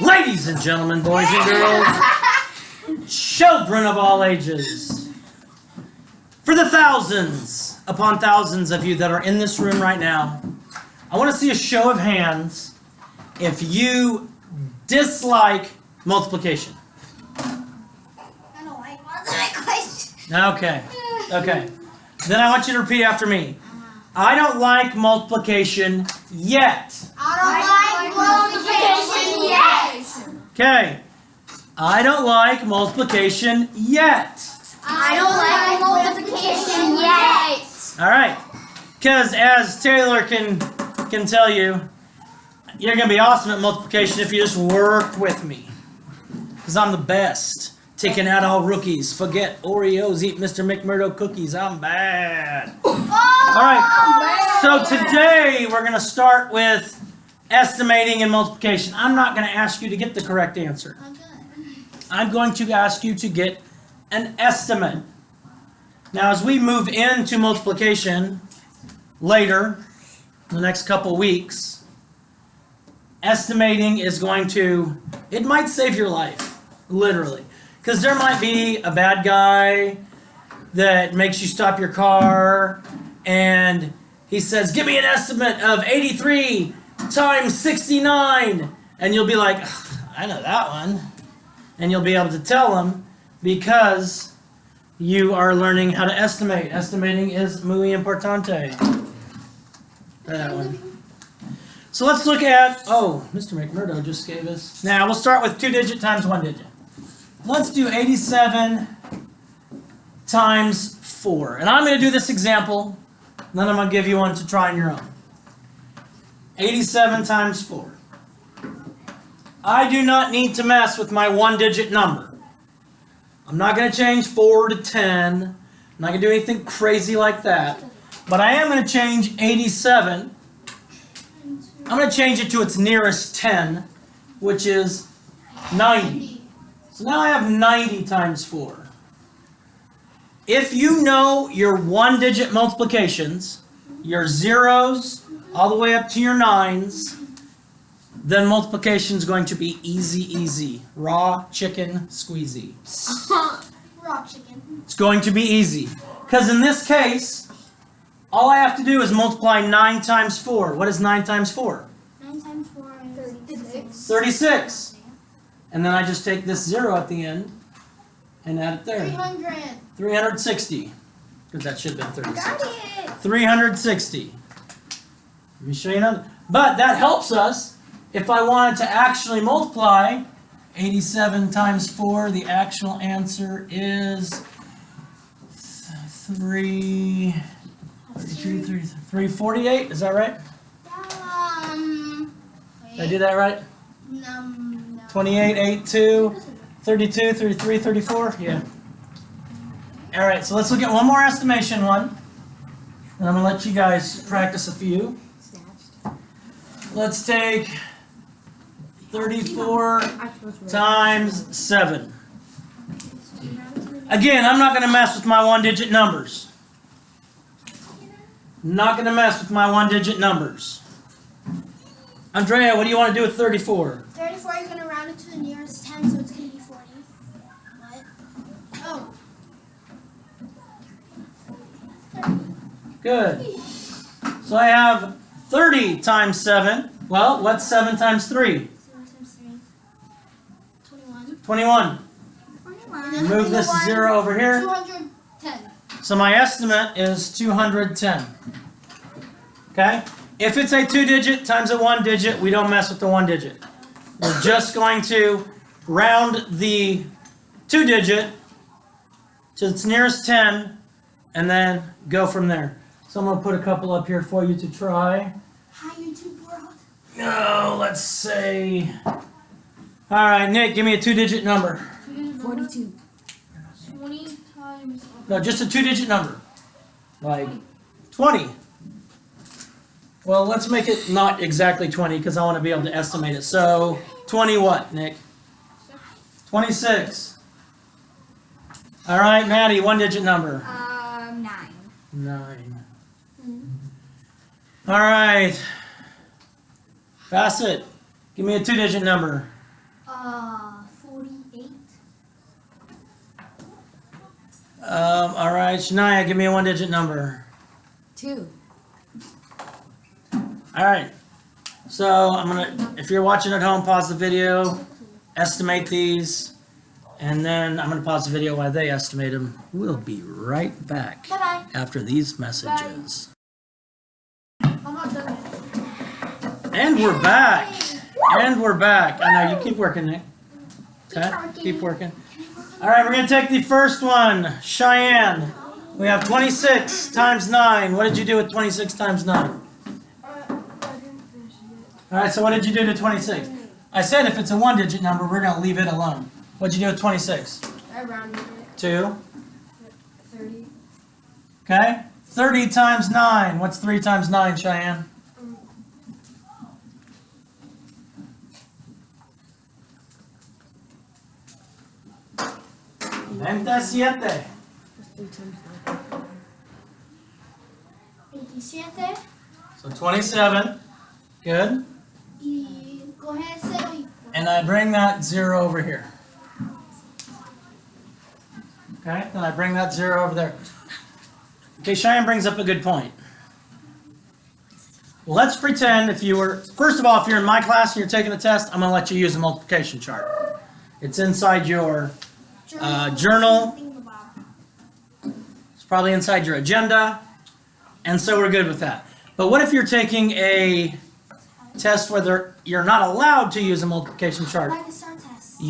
Ladies and gentlemen, boys and girls, children of all ages, for the thousands upon thousands of you that are in this room right now, I want to see a show of hands if you dislike multiplication. I don't like multiplication. Okay. Then I want you to repeat after me. I don't like multiplication yet. I don't like multiplication yet. Okay. I don't like multiplication yet. I don't like multiplication yet. All right. Because as Taylor can tell you, you're going to be awesome at multiplication if you just work with me. Because I'm the best. Taking out all rookies. Forget Oreos. Eat Mr. McMurdo cookies. I'm bad. All right. So today we're going to start with estimating and multiplication. I'm not going to ask you to get the correct answer. I'm going to ask you to get an estimate. Now as we move into multiplication later, in the next couple weeks, estimating is going to, it might save your life, literally. Because there might be a bad guy that makes you stop your car and he says, give me an estimate of 83 times 69. And you'll be like, I know that one. And you'll be able to tell him because you are learning how to estimate. Estimating is muy importante. That one. So let's look at, Mr. McMurdo just gave us. Now we'll start with 2 digit times 1 digit. Let's do 87 times 4. And I'm going to do this example, then I'm going to give you one to try on your own. 87 times 4. I do not need to mess with my 1 digit number. I'm not going to change 4 to 10. I'm not going to do anything crazy like that. But I am going to change 87. I'm going to change it to its nearest 10, which is 90. So now I have 90 times 4. If you know your 1 digit multiplications, your zeros all the way up to your 9s, then multiplication is going to be easy. Raw chicken squeezy. Raw chicken. It's going to be easy. Because in this case, all I have to do is multiply 9 times 4. What is 9 times 4? 9 times 4 is 36. 36. And then I just take this 0 at the end and add it there. 300. 360. Because that should have been 36. Got it. 360. Let me show you another. But that helps us if I wanted to actually multiply 87 times 4. The actual answer is 348. Is that right? Did I do that right? No. 28, 8, 2, 32, 33, 34? Yeah. All right, so let's look at one more estimation one. And I'm going to let you guys practice a few. Let's take 34 times 7. Again, I'm not going to mess with my 1 digit numbers. Not going to mess with my 1 digit numbers. Andrea, what do you want to do with 34? 34, you're going to round it to the nearest 10, so it's going to be 40. What? Oh. Good. So I have 30 times 7. Well, what's 7 times 3? 0 times 3. 21. 21. 21. Move this 0 over here. 210. So my estimate is 210. Okay? If it's a 2 digit times a 1 digit, we don't mess with the 1 digit. We're just going to round the 2 digit to its nearest 10 and then go from there. So I'm going to put a couple up here for you to try. Hi, YouTube world. No, let's say... Alright, Nick, give me a 2 digit number. 42. 20 times... No, just a 2 digit number. Like 20. Well, let's make it not exactly 20 because I want to be able to estimate it. So, 20 what, Nick? 26. All right, Maddie, 1 digit number. 9. 9. All right. Bassett, Give me a 2-digit number. 48. All right, Shania, give me a 1-digit number. 2. All right. So I'm gonna, if you're watching at home, pause the video, estimate these, and then I'm gonna pause the video while they estimate them. We'll be right back Bye-bye. after these messages. I'm not done yet. And we're back. And we're back. I know you keep working, Nick. Okay, keep working. All right, we're gonna take the first one, Cheyenne. We have 26 times 9. What did you do with 26 times 9? All right, so what did you do to 26? I said if it's a 1-digit number, we're gonna leave it alone. What'd you do with 26? I rounded it. 2. 30. Okay. 30 times 9. What's 3 times 9, Cheyenne? Veintisiete. 27. So 27. Good. Y coge 0 y And I bring that 0 over here. Okay, then I bring that 0 over there. Okay, Cheyenne brings up a good point. Let's pretend if you were, first of all, if you're in my class and you're taking a test, I'm going to let you use a multiplication chart. It's inside your journal. It's probably inside your agenda. And so we're good with that. But what if you're taking a test where you're not allowed to use a multiplication chart? Like the STAR test.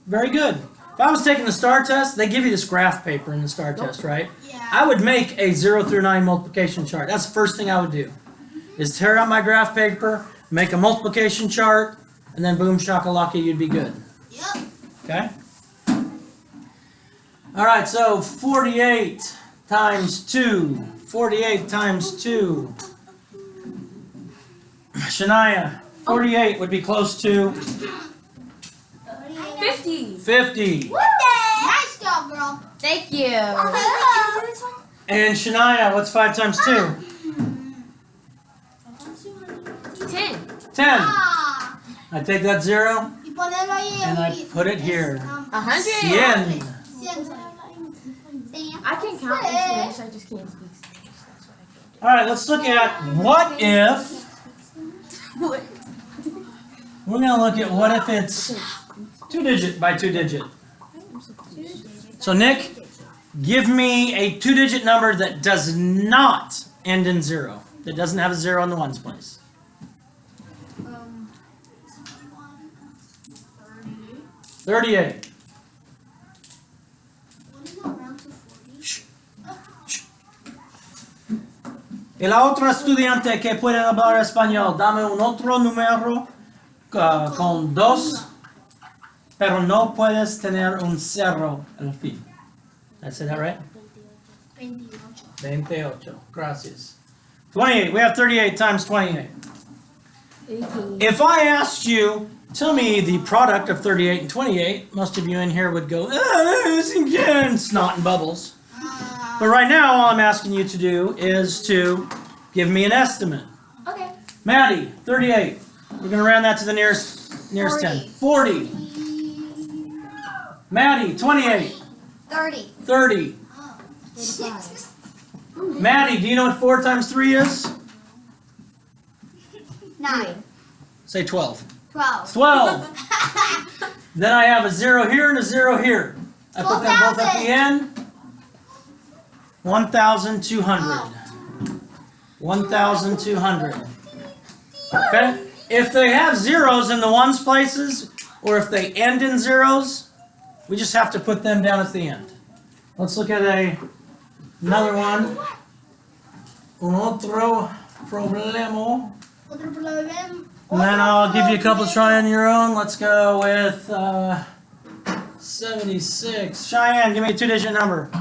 Very good. If I was taking the STAR test, they give you this graph paper in the STAR test, right? Yeah. I would make a 0 through 9 multiplication chart. That's the first thing I would do. Is tear out my graph paper, make a multiplication chart, and then boom shakalaka, you'd be good. Yep. Okay? All right, so 48 times 2. 48 times 2. Shania, 48 would be close to 50. 50. Nice job, girl. Thank you. And Shania, what's 5 times 2? 10. 10. Ah. I take that 0 Y ponerlo ahí and I put it here. 100. 100. I can count in Spanish, I just can't speak Spanish. That's what I can't do. All right, let's look at what if. What? We're going to look at what if it's 2-digit by 2-digit. So Nick, give me a 2-digit number that does not end in 0. That doesn't have a 0 in the ones place. 38. Y la otra estudiante que puede hablar español, dame un otro número con 2, pero no puedes tener un 0 al fin. Did I say that right? 28. Gracias. 28. We have 38 times 28. 18. If I asked you, tell me the product of 38 and 28, most of you in here would go, again, snot and bubbles. But right now, all I'm asking you to do is to give me an estimate. Okay. Maddie, 38. We're going to round that to the nearest 10. 40. Maddie, 28. 30. 30. 35. Maddie, do you know what 4 times 3 is? 9. Say 12. 12. 12. Then I have a 0 here and a 0 here. I put them both at the end. 1,200. 1,200. Okay? If they have zeros in the ones places, or if they end in zeros, we just have to put them down at the end. Let's look at another one. Un otro problema. Otro problema. And then I'll give you a couple to try on your own. Let's go with 76. Cheyenne, give me a 2-digit number.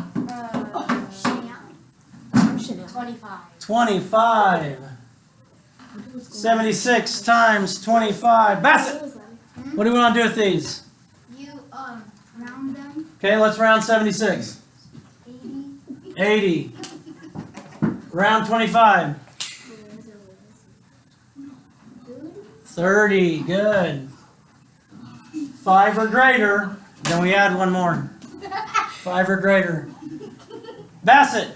25. 25. 76 times 25. Bassett, what do we want to do with these? You round them. Okay, let's round 76. 80. Round 25. 30, good. 5 or greater, then we add one more. 5 or greater. Bassett,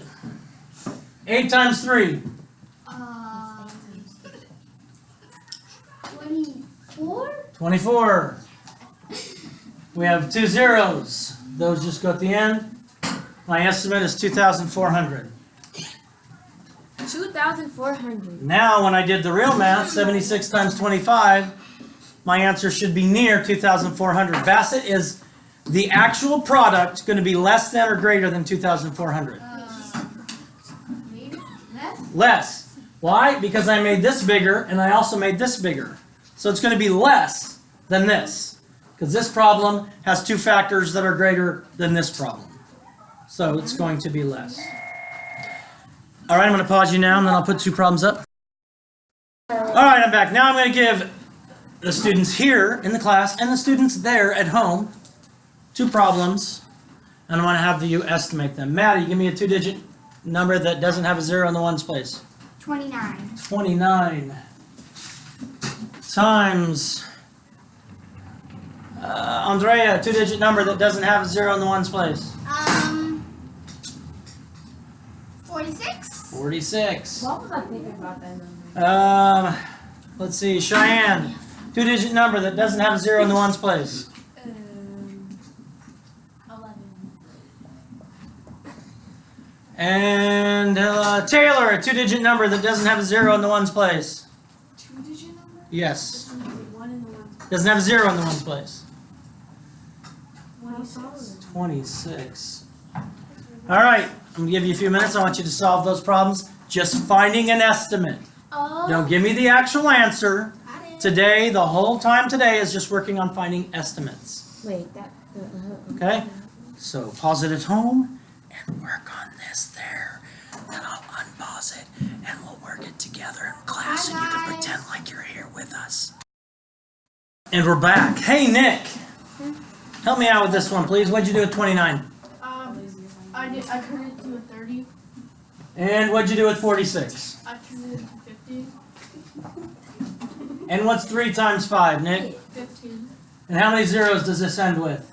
8 times 3. 24? 24. We have 2 zeros. Those just go at the end. My estimate is 2,400. 2,400. Now, when I did the real math, 76 times 25, my answer should be near 2,400. Bassett, is the actual product going to be less than or greater than 2,400? Maybe less? Less. Why? Because I made this bigger and I also made this bigger. So it's going to be less than this. Because this problem has 2 factors that are greater than this problem. So it's going to be less. All right, I'm going to pause you now and then I'll put 2 problems up. All right, I'm back. Now I'm going to give the students here in the class and the students there at home 2 problems. And I want to have you estimate them. Maddie, give me a 2-digit number that doesn't have a 0 in the ones place. 29. 29 times Andrea, 2-digit number that doesn't have a 0 in the ones place. 46. 46. What was I thinking about that number? Let's see, Cheyenne, 2-digit number that doesn't have a 0 in the ones place. 11. And Taylor, a 2-digit number that doesn't have a 0 in the ones place. 2-digit number? Yes. 1 in the 1. Doesn't have a 0 in the ones place. 26. 26. All right, I'm going to give you a few minutes. I want you to solve those problems. Just finding an estimate. Oh. Don't give me the actual answer. Got it. Today, the whole time today is just working on finding estimates. Wait, that. Okay? So pause it at home and work on this there. Then I'll unpause it and we'll work it together in class, and you can pretend like you're here with us. And we're back. Hey, Nick. Help me out with this one, please. What'd you do with 29? I turned it to a 30. And what'd you do with 46? I turned it to 50. And what's 3 times 5, Nick? 15. And how many zeros does this end with?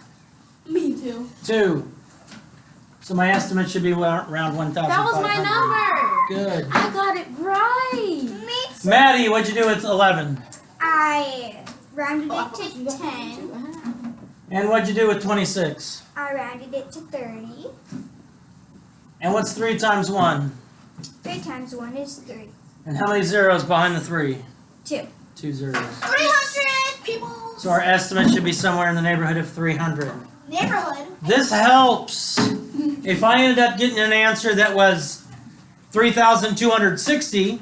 Me too. 2. So my estimate should be around 1,500. That was my number. Good. I got it right. Me too. Maddie, what'd you do with 11? I rounded Oh, I it thought you to got 10. that too. And what'd you do with 26? I rounded it to 30. And what's 3 times 1? 3 times 1 is 3. And how many zeros behind the 3? 2. 2 zeros. 300 people. So our estimate should be somewhere in the neighborhood of 300. Neighborhood. This helps. If I ended up getting an answer that was 3,260,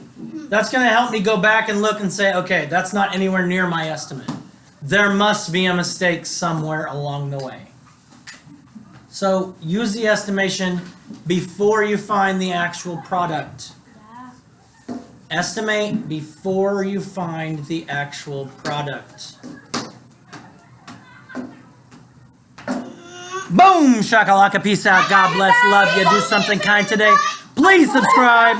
that's going to help me go back and look and say, okay, that's not anywhere near my estimate. There must be a mistake somewhere along the way. So use the estimation before you find the actual product. Estimate before you find the actual product. Boom! Shakalaka, peace out. God bless, love you. Do something kind today. Please subscribe.